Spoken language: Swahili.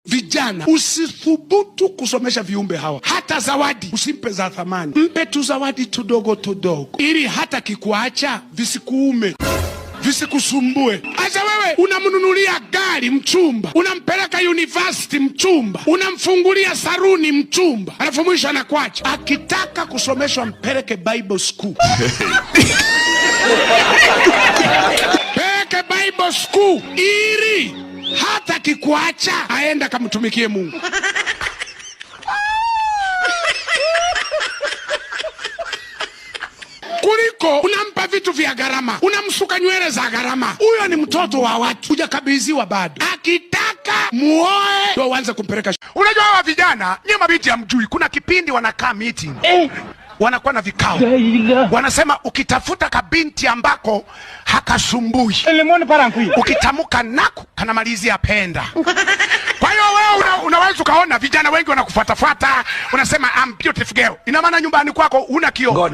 Vijana, usithubutu kusomesha viumbe hawa. Hata zawadi usimpe za thamani, mpe tu zawadi tudogo tudogo, ili hata kikuacha visikuume, visikusumbue. Acha wewe unamnunulia gari mchumba, unampeleka university mchumba, unamfungulia saruni mchumba, alafu mwisho anakuacha. Akitaka kusomeshwa mpeleke Bible school. Peleke Bible school ili hata kikuacha aenda kamtumikie Mungu. Kuliko unampa vitu vya gharama, unamsuka nywele za gharama. Huyo ni mtoto wa watu, hujakabidhiwa bado. Akitaka muoe ndio uanze kumpeleka. Unajua hawa vijana, nyinyi mabinti hamjui, kuna kipindi wanakaa meeting. Wanakuwa na vikao. Wanasema ukitafuta kabinti ambako hakasumbui, ukitamuka naku kanamalizia penda. Kwa hiyo wewe unaweza ukaona vijana wengi wanakufuatafuata, unasema I'm beautiful girl. Ina maana nyumbani kwako una kioo.